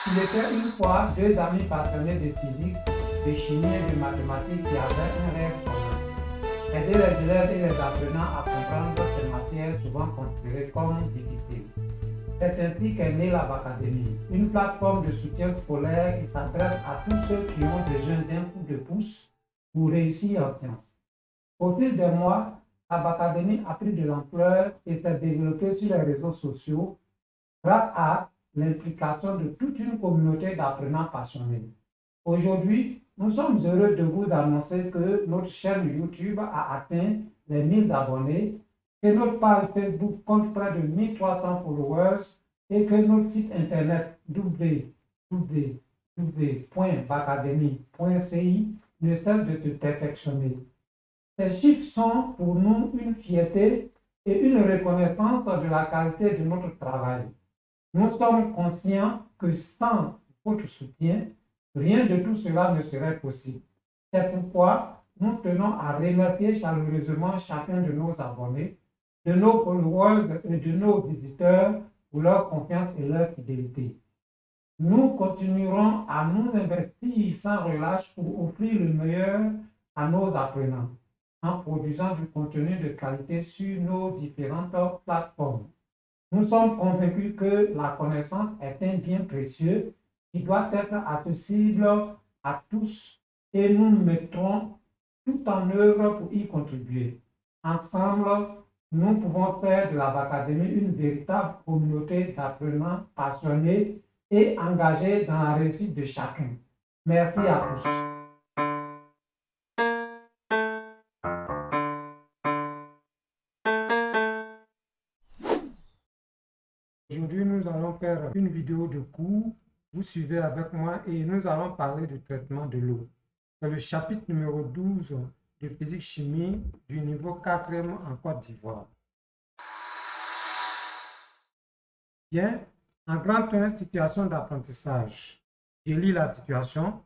Il était une fois deux amis passionnés de physique, de chimie et de mathématiques qui avaient un rêve commun: aider les élèves et les apprenants à comprendre ces matières souvent considérées comme difficiles. C'est ainsi qu'est née l'Abacadémie, une plateforme de soutien scolaire qui s'adresse à tous ceux qui ont besoin d'un coup de pouce pour réussir en sciences. Au fil des mois, l'Abacadémie a pris de l'ampleur et s'est développée sur les réseaux sociaux grâce à l'implication de toute une communauté d'apprenants passionnés. Aujourd'hui, nous sommes heureux de vous annoncer que notre chaîne YouTube a atteint les 1000 abonnés, que notre page Facebook compte près de 1300 followers et que notre site internet www.bacademy.ci ne cesse de se perfectionner. Ces chiffres sont pour nous une fierté et une reconnaissance de la qualité de notre travail. Nous sommes conscients que sans votre soutien, rien de tout cela ne serait possible. C'est pourquoi nous tenons à remercier chaleureusement chacun de nos abonnés, de nos followers et de nos visiteurs pour leur confiance et leur fidélité. Nous continuerons à nous investir sans relâche pour offrir le meilleur à nos apprenants, en produisant du contenu de qualité sur nos différentes plateformes. Nous sommes convaincus que la connaissance est un bien précieux qui doit être accessible à tous et nous mettrons tout en œuvre pour y contribuer. Ensemble, nous pouvons faire de l'Abacadémie une véritable communauté d'apprenants passionnés et engagés dans la réussite de chacun. Merci à tous. Aujourd'hui, nous allons faire une vidéo de cours. Vous suivez avec moi et nous allons parler du traitement de l'eau. C'est le chapitre numéro 12 de physique-chimie du niveau 4e en Côte d'Ivoire. Bien, en grand 1, situation d'apprentissage. Je lis la situation.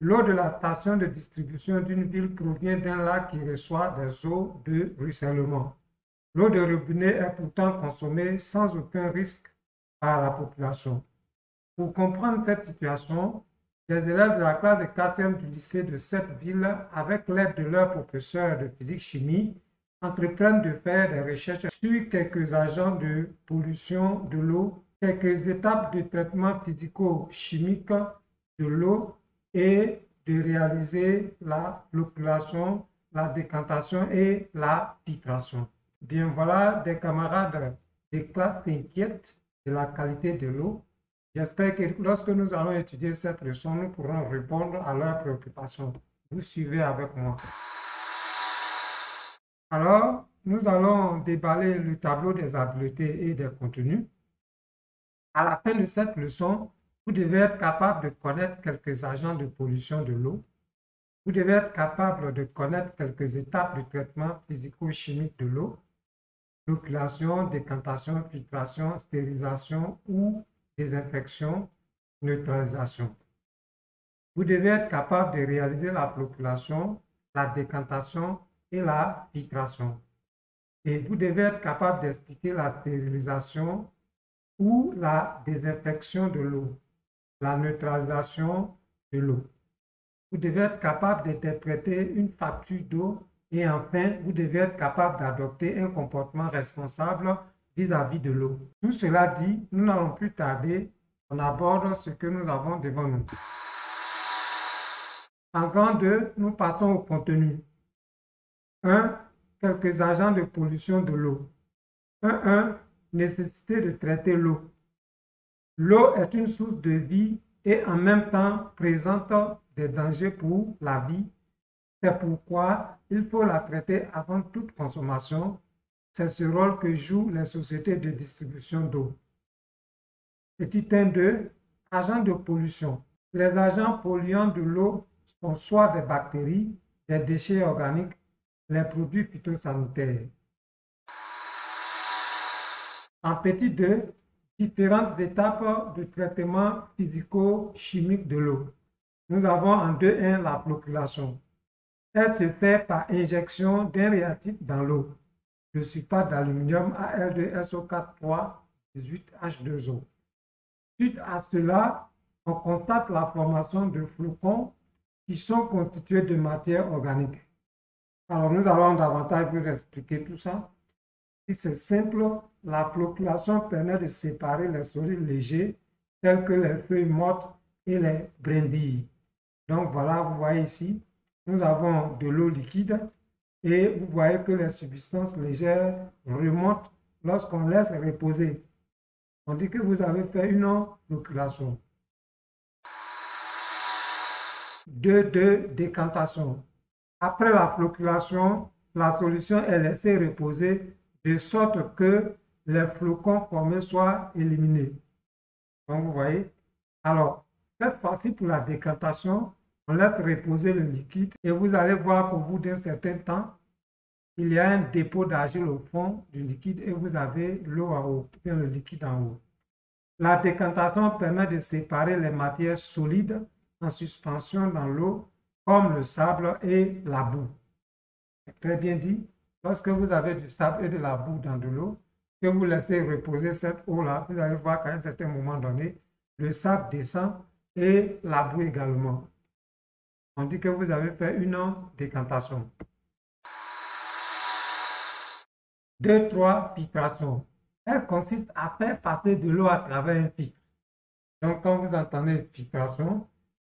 L'eau de la station de distribution d'une ville provient d'un lac qui reçoit des eaux de ruissellement. L'eau de robinet est pourtant consommée sans aucun risque par la population. Pour comprendre cette situation, les élèves de la classe de 4e du lycée de cette ville, avec l'aide de leur professeur de physique-chimie, entreprennent de faire des recherches sur quelques agents de pollution de l'eau, quelques étapes de traitement physico-chimique de l'eau et de réaliser la flocculation, la décantation et la filtration. Bien, voilà des camarades de classe qui s'inquiètent de la qualité de l'eau. J'espère que lorsque nous allons étudier cette leçon, nous pourrons répondre à leurs préoccupations. Vous suivez avec moi. Alors, nous allons déballer le tableau des habiletés et des contenus. À la fin de cette leçon, vous devez être capable de connaître quelques agents de pollution de l'eau. Vous devez être capable de connaître quelques étapes du traitement physico-chimique de l'eau: flocculation, décantation, filtration, stérilisation ou désinfection, neutralisation. Vous devez être capable de réaliser la flocculation, la décantation et la filtration. Et vous devez être capable d'expliquer la stérilisation ou la désinfection de l'eau, la neutralisation de l'eau. Vous devez être capable d'interpréter une facture d'eau et enfin, vous devez être capable d'adopter un comportement responsable vis-à-vis de l'eau. Tout cela dit, nous n'allons plus tarder, on aborde ce que nous avons devant nous. En grand 2, nous passons au contenu. 1. Quelques agents de pollution de l'eau. 1. Nécessité de traiter l'eau. L'eau est une source de vie et en même temps présente des dangers pour la vie. C'est pourquoi il faut la traiter avant toute consommation. C'est ce rôle que jouent les sociétés de distribution d'eau. Petit 1.2. Agents de pollution. Les agents polluants de l'eau sont soit des bactéries, des déchets organiques, les produits phytosanitaires. En petit 2, différentes étapes de traitement physico-chimique de l'eau. Nous avons en 2.1 la flocculation. Elle se fait par injection d'un réactif dans l'eau, le sulfate d'aluminium Al2SO4 18H2O. Suite à cela, on constate la formation de flocons qui sont constitués de matière organique. Alors, nous allons davantage vous expliquer tout ça. Si c'est simple, la flocculation permet de séparer les solides légers tels que les feuilles mortes et les brindilles. Donc voilà, vous voyez ici, nous avons de l'eau liquide et vous voyez que les substances légères remontent lorsqu'on laisse reposer. On dit que vous avez fait une flocculation. 2. Décantation. Après la flocculation, la solution est laissée reposer de sorte que les flocons formés soient éliminés. Donc vous voyez. Alors, cette fois-ci pour la décantation, on laisse reposer le liquide et vous allez voir qu'au bout d'un certain temps, il y a un dépôt d'argile au fond du liquide et vous avez l'eau en haut, bien le liquide en haut. La décantation permet de séparer les matières solides en suspension dans l'eau, comme le sable et la boue. C'est très bien dit. Lorsque vous avez du sable et de la boue dans de l'eau, que vous laissez reposer cette eau-là, vous allez voir qu'à un certain moment donné, le sable descend et la boue également. On dit que vous avez fait une décantation. 2, 3, filtration. Elle consiste à faire passer de l'eau à travers un filtre. Donc, quand vous entendez filtration,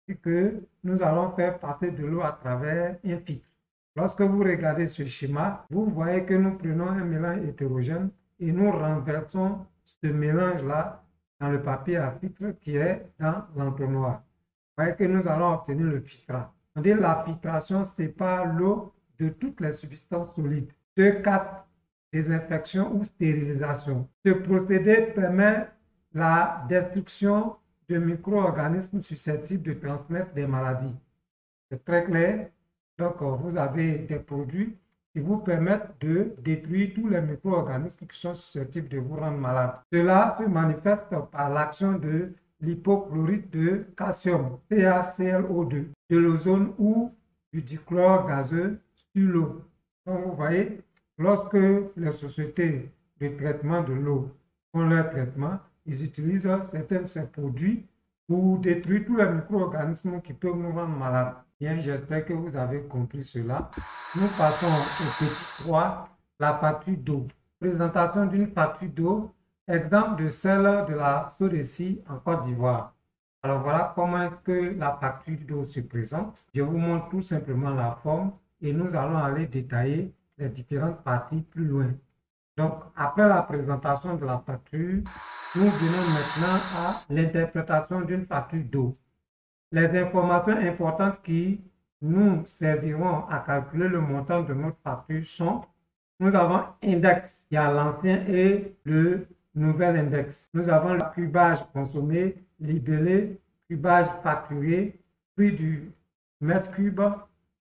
c'est que nous allons faire passer de l'eau à travers un filtre. Lorsque vous regardez ce schéma, vous voyez que nous prenons un mélange hétérogène et nous renversons ce mélange-là dans le papier à filtre qui est dans l'entonnoir. Vous voyez que nous allons obtenir le filtrage. On dit la filtration sépare l'eau de toutes les substances solides. 2, 4. Désinfection ou stérilisation. Ce procédé permet la destruction de micro-organismes susceptibles de transmettre des maladies. C'est très clair. Donc, vous avez des produits qui vous permettent de détruire tous les micro-organismes qui sont susceptibles de vous rendre malade. Cela se manifeste par l'action de l'hypochlorite de calcium, CaClO2, de l'ozone ou du dichlore gazeux sur l'eau. Donc, vous voyez, lorsque les sociétés de traitement de l'eau font leur traitement, ils utilisent certains de ces produits pour détruire tous les micro-organismes qui peuvent nous rendre malades. Bien, j'espère que vous avez compris cela. Nous passons au petit 3, la facture d'eau. Présentation d'une facture d'eau, exemple de celle de la SODECI en Côte d'Ivoire. Alors voilà comment est-ce que la facture d'eau se présente. Je vous montre tout simplement la forme et nous allons aller détailler les différentes parties plus loin. Donc, après la présentation de la facture, nous venons maintenant à l'interprétation d'une facture d'eau. Les informations importantes qui nous serviront à calculer le montant de notre facture sont: nous avons index, il y a l'ancien et le nouvel index. Nous avons le cubage consommé, libellé, cubage facturé, prix du mètre cube,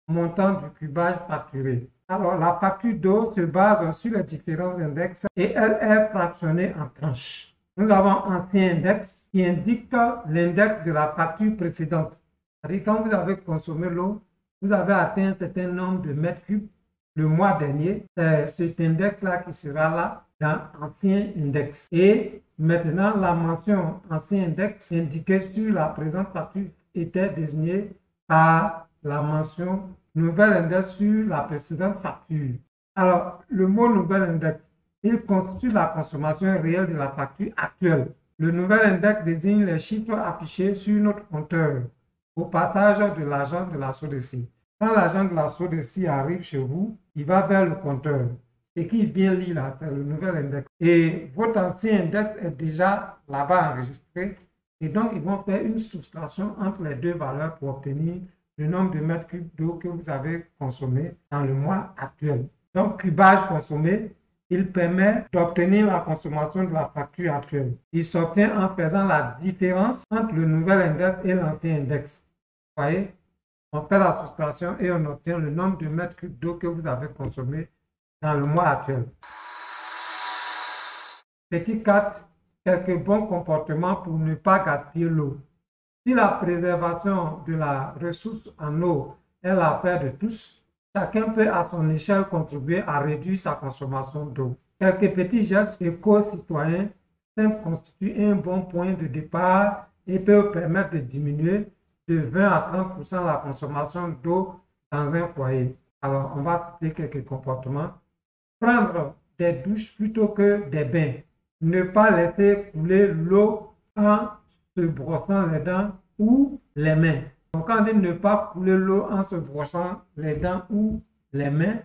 montant du cubage facturé. Alors, la facture d'eau se base sur les différents index et elle est fractionnée en tranches. Nous avons ancien index qui indique l'index de la facture précédente. C'est-à-dire, quand vous avez consommé l'eau, vous avez atteint un certain nombre de mètres cubes le mois dernier. C'est cet index-là qui sera là dans ancien index. Et maintenant, la mention ancien index indiquée sur la présente facture était désignée par la mention nouvel index sur la précédente facture. Alors, le mot nouvel index, il constitue la consommation réelle de la facture actuelle. Le nouvel index désigne les chiffres affichés sur notre compteur au passage de l'agent de la SODECI. Quand l'agent de la SODECI arrive chez vous, il va vers le compteur. Ce qui est bien lié là, c'est le nouvel index. Et votre ancien index est déjà là-bas enregistré. Et donc, ils vont faire une soustraction entre les deux valeurs pour obtenir le nombre de mètres cubes d'eau que vous avez consommé dans le mois actuel. Donc, cubage consommé, il permet d'obtenir la consommation de la facture actuelle. Il s'obtient en faisant la différence entre le nouvel index et l'ancien index. Vous voyez, on fait la soustraction et on obtient le nombre de mètres cubes d'eau que vous avez consommé dans le mois actuel. Petit 4, quelques bons comportements pour ne pas gaspiller l'eau. Si la préservation de la ressource en eau est l'affaire de tous, chacun peut à son échelle contribuer à réduire sa consommation d'eau. Quelques petits gestes éco-citoyens simple constitue un bon point de départ et peut permettre de diminuer de 20 à 30% la consommation d'eau dans un foyer. Alors, on va citer quelques comportements. Prendre des douches plutôt que des bains. Ne pas laisser couler l'eau en se brossant les dents ou les mains. Donc, quand on dit ne pas couler l'eau en se brossant les dents ou les mains,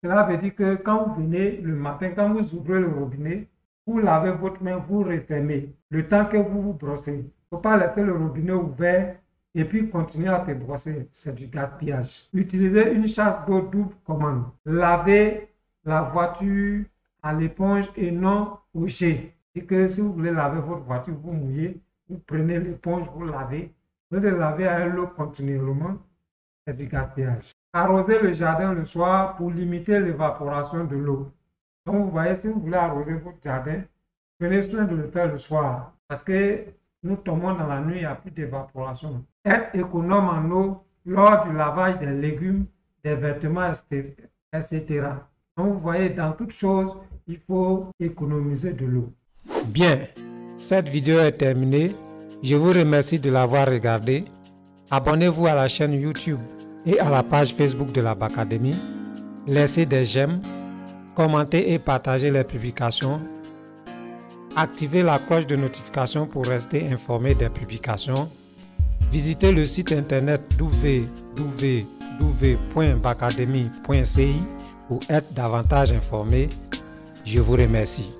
cela veut dire que quand vous venez le matin, quand vous ouvrez le robinet, vous lavez votre main, vous refermez le temps que vous vous brossez. Il ne faut pas laisser le robinet ouvert et puis continuer à te brosser. C'est du gaspillage. Utilisez une chasse d'eau double commande. Lavez la voiture à l'éponge et non au jet. Et que si vous voulez laver votre voiture, vous mouillez, vous prenez l'éponge, vous lavez. Vous devez laver à l'eau continuellement. C'est du gaspillage. Arroser le jardin le soir pour limiter l'évaporation de l'eau. Donc vous voyez, si vous voulez arroser votre jardin, prenez soin de le faire le soir. Parce que nous tombons dans la nuit, il n'y a plus d'évaporation. Être économe en eau lors du lavage des légumes, des vêtements, etc. Donc vous voyez, dans toute chose, il faut économiser de l'eau. Bien, cette vidéo est terminée. Je vous remercie de l'avoir regardée. Abonnez-vous à la chaîne YouTube et à la page Facebook de la Bacadémie. Laissez des j'aime, commentez et partagez les publications. Activez la cloche de notification pour rester informé des publications. Visitez le site internet www.bacademy.ci pour être davantage informé. Je vous remercie.